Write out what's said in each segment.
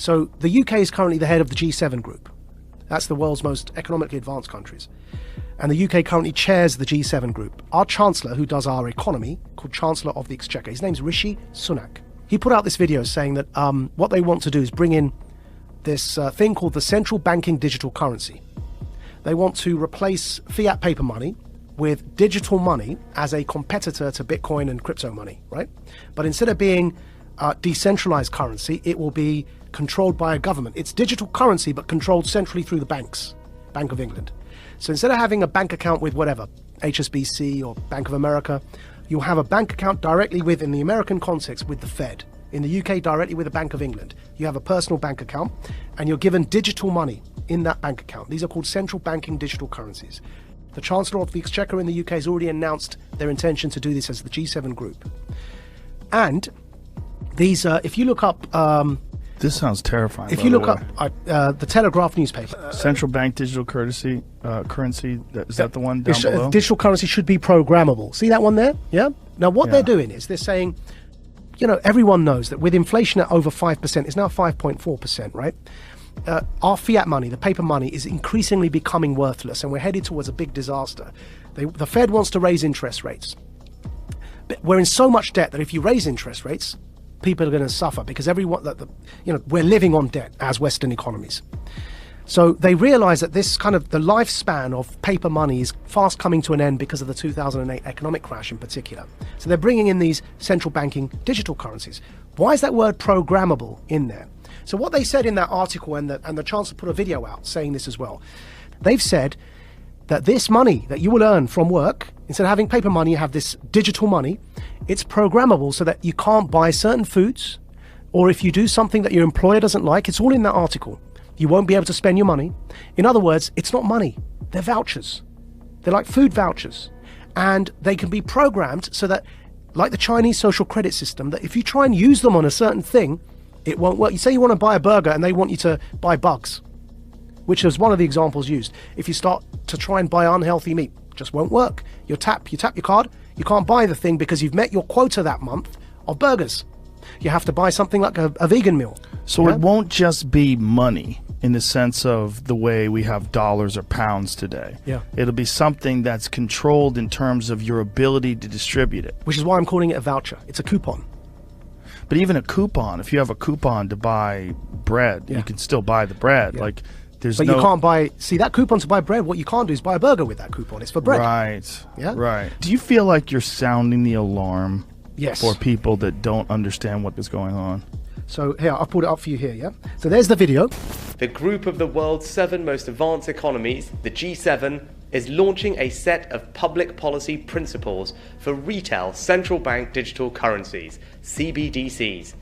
So the UK is currently the head of the G7 group. That's the world's most economically advanced countries. And the UK currently chairs the G7 group. Our Chancellor, who does our economy, called Chancellor of the Exchequer, his name's Rishi Sunak. He put out this video saying that what they want to do is bring in this thing called the central banking digital currency. They want to replace fiat paper money with digital money as a competitor to Bitcoin and crypto money, right? But instead of being decentralized currency, it will be controlled by a government. It's digital currency, but controlled centrally through the banks, Bank of England. So instead of having a bank account with whatever, HSBC or Bank of America, you'll have a bank account directly with, in the American context, with the Fed. In the UK, directly with the Bank of England. You have a personal bank account, and you're given digital money in that bank account. These are called central banking digital currencies. The Chancellor of the Exchequer in the UK has already announced their intention to do this as the G7 group. And these, if you look up... this sounds terrifying. If you look up the Telegraph newspaper... Central bank digital currency, is that the one down below? Digital currency should be programmable. See that one there? Yeah? Now, what they're doing is they're saying, you know, everyone knows that with inflation at over 5%, it's now 5.4%, right? Our fiat money, the paper money, is increasingly becoming worthless, and we're headed towards a big disaster. The Fed wants to raise interest rates. But we're in so much debt that if you raise interest rates, people are going to suffer because everyone, we're living on debt as Western economies. So they realize that this kind of the lifespan of paper money is fast coming to an end because of the 2008 economic crash in particular. So they're bringing in these central banking digital currencies. Why is that word programmable in there? So what they said in that article, and the Chancellor put a video out saying this as well, they've said that this money that you will earn from work, instead of having paper money, you have this digital money. It's programmable so that you can't buy certain foods, or if you do something that your employer doesn't like, it's all in that article. You won't be able to spend your money. In other words, it's not money. They're vouchers. They're like food vouchers. And they can be programmed so that, like the Chinese social credit system, that if you try and use them on a certain thing, it won't work. You say you want to buy a burger and they want you to buy bugs, which is one of the examples used. If you start to try and buy unhealthy meat, it just won't work. You tap your card, you can't buy the thing because you've met your quota that month of burgers. You have to buy something like a vegan meal. So it won't just be money in the sense of the way we have dollars or pounds today. Yeah. It'll be something that's controlled in terms of your ability to distribute it. Which is why I'm calling it a voucher. It's a coupon. But even a coupon, if you have a coupon to buy bread, you can still buy the bread. Yeah. Like, But you can't buy, see that coupon to buy bread, what you can't do is buy a burger with that coupon. It's for bread. Right. Yeah. Right. Do you feel like you're sounding the alarm Yes. for people that don't understand what is going on? So here, I've pulled it up for you here, yeah? So there's the video. The group of the world's 7 most advanced economies, the G7, is launching a set of public policy principles for retail central bank digital currencies, CBDCs.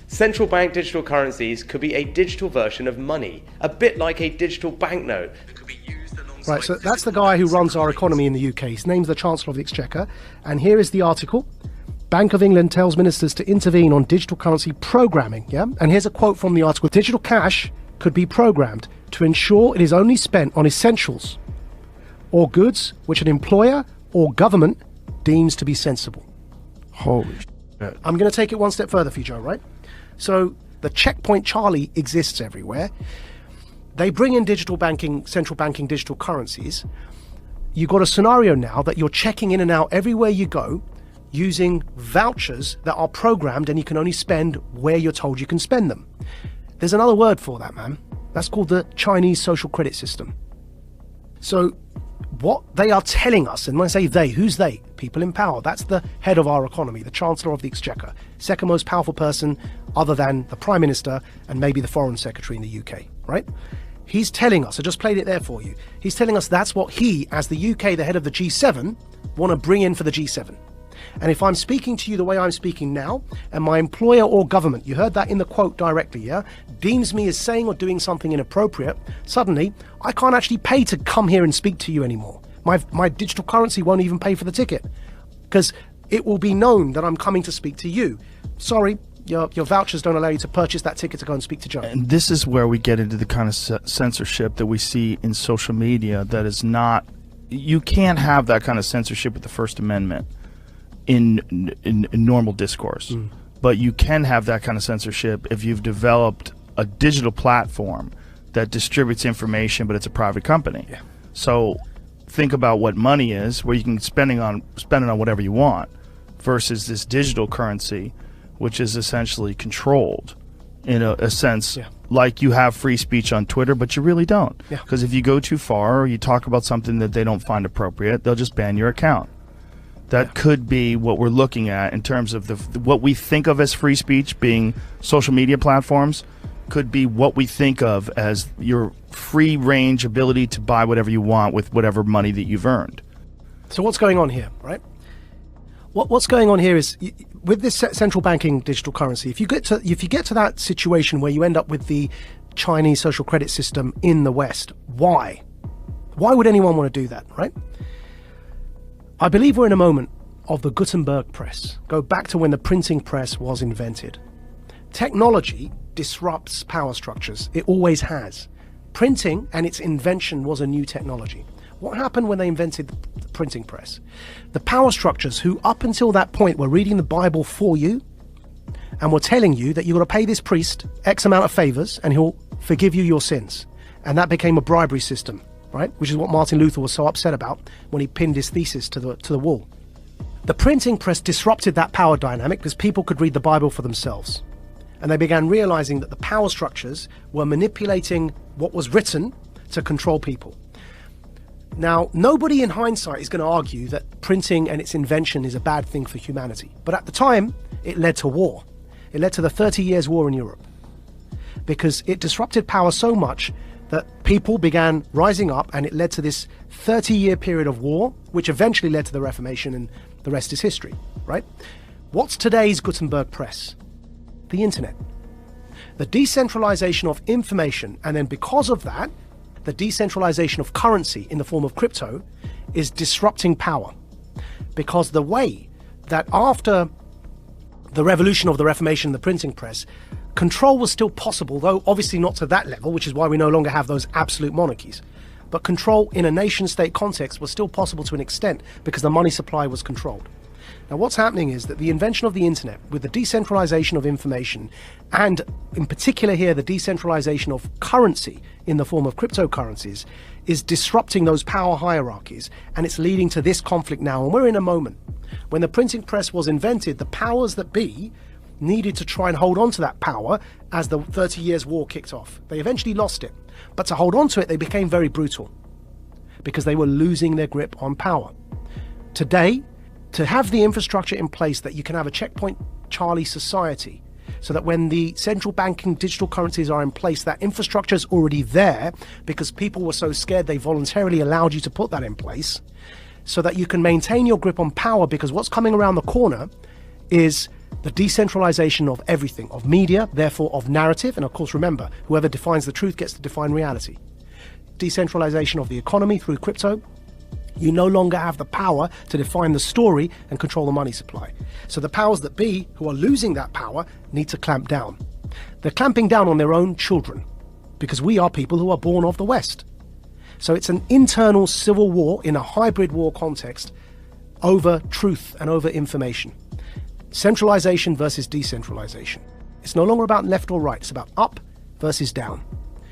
Central bank digital currencies could be a digital version of money, a bit like a digital banknote that could be used alongside... Right, so that's the guy who runs our economy in the UK. His name's the Chancellor of the Exchequer. And here is the article. Bank of England tells ministers to intervene on digital currency programming, yeah? And here's a quote from the article. Digital cash could be programmed to ensure it is only spent on essentials or goods which an employer or government deems to be sensible. Holy shit. I'm going to take it one step further for you, Joe, right? So the checkpoint Charlie exists everywhere. They bring in digital banking, central banking digital currencies. You've got a scenario now that you're checking in and out everywhere you go using vouchers that are programmed, and you can only spend where you're told you can spend them. There's another word for that, man. That's called the Chinese social credit system. So what they are telling us, and when I say they, who's they? People in power. That's the head of our economy, the Chancellor of the Exchequer, second most powerful person other than the Prime Minister and maybe the Foreign Secretary in the UK, right? He's telling us, I just played it there for you, he's telling us that's what he, as the UK, the head of the G7, want to bring in for the G7. And if I'm speaking to you the way I'm speaking now, and my employer or government, you heard that in the quote directly, yeah, deems me as saying or doing something inappropriate, suddenly I can't actually pay to come here and speak to you anymore. My digital currency won't even pay for the ticket because it will be known that I'm coming to speak to you. Sorry, your vouchers don't allow you to purchase that ticket to go and speak to Joe. And this is where we get into the kind of censorship that we see in social media that is not... You can't have that kind of censorship with the First Amendment in normal discourse. But you can have that kind of censorship if you've developed a digital platform that distributes information, but it's a private company. Yeah. So think about what money is, where you can spend it on whatever you want, versus this digital currency, which is essentially controlled in a sense. Yeah. Like you have free speech on Twitter, but you really don't. Because if you go too far or you talk about something that they don't find appropriate, they'll just ban your account. That could be what we're looking at in terms of what we think of as free speech being social media platforms, could be what we think of as your free range ability to buy whatever you want with whatever money that you've earned. So what's going on here, right? What's going on here is, with this central banking digital currency, if you get to that situation where you end up with the Chinese social credit system in the West, why would anyone want to do that, right? I believe we're in a moment of the Gutenberg press. Go back to when the printing press was invented. Technology disrupts power structures. It always has. Printing and its invention was a new technology. What happened when they invented the printing press? The power structures, who up until that point were reading the Bible for you and were telling you that you've got to pay this priest X amount of favors and he'll forgive you your sins. And that became a bribery system, right? Which is what Martin Luther was so upset about when he pinned his thesis to the wall. The printing press disrupted that power dynamic because people could read the Bible for themselves. And they began realizing that the power structures were manipulating what was written to control people. Now, nobody in hindsight is going to argue that printing and its invention is a bad thing for humanity. But at the time, it led to war. It led to the 30 Years' War in Europe. Because it disrupted power so much that people began rising up, and it led to this 30-year period of war, which eventually led to the Reformation, and the rest is history, right? What's today's Gutenberg press? The internet. The decentralization of information, and then because of that, the decentralization of currency in the form of crypto is disrupting power. Because the way that after the revolution of the Reformation and the printing press, control was still possible, though obviously not to that level, which is why we no longer have those absolute monarchies. But control in a nation-state context was still possible to an extent because the money supply was controlled. Now, what's happening is that the invention of the internet, with the decentralization of information, and in particular here, the decentralization of currency in the form of cryptocurrencies, is disrupting those power hierarchies, and it's leading to this conflict now. And we're in a moment when the printing press was invented, the powers that be needed to try and hold on to that power as the 30 Years' War kicked off. They eventually lost it, but to hold on to it, they became very brutal because they were losing their grip on power. Today, to have the infrastructure in place that you can have a checkpoint Charlie society, so that when the central banking digital currencies are in place, that infrastructure is already there because people were so scared they voluntarily allowed you to put that in place, so that you can maintain your grip on power, because what's coming around the corner is the decentralization of everything, of media, therefore of narrative, and of course remember, whoever defines the truth gets to define reality. Decentralization of the economy through crypto. You no longer have the power to define the story and control the money supply. So the powers that be, who are losing that power, need to clamp down. They're clamping down on their own children, because we are people who are born of the West. So it's an internal civil war in a hybrid war context over truth and over information. Centralization versus decentralization. It's no longer about left or right. It's about up versus down.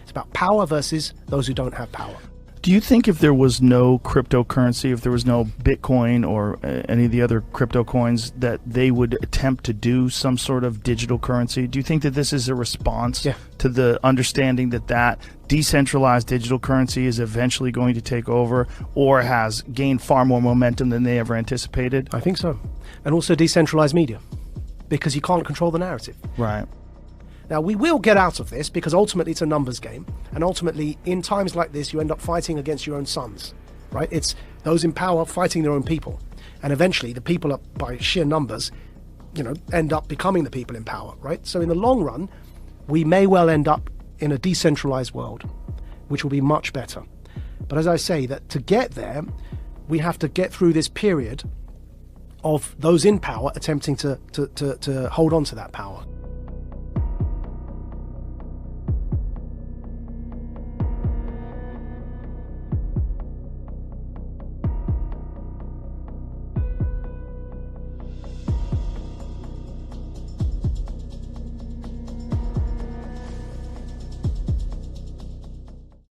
It's about power versus those who don't have power. Do you think if there was no cryptocurrency, if there was no Bitcoin or any of the other crypto coins, that they would attempt to do some sort of digital currency? Do you think that this is a response to the understanding that that decentralized digital currency is eventually going to take over, or has gained far more momentum than they ever anticipated? I think so. And also decentralized media, because you can't control the narrative. Right. Now, we will get out of this because ultimately it's a numbers game. And ultimately, in times like this, you end up fighting against your own sons, right? It's those in power fighting their own people. And eventually, the people, by sheer numbers, end up becoming the people in power, right? So in the long run, we may well end up in a decentralized world, which will be much better. But as I say, that to get there, we have to get through this period of those in power attempting to hold on to that power.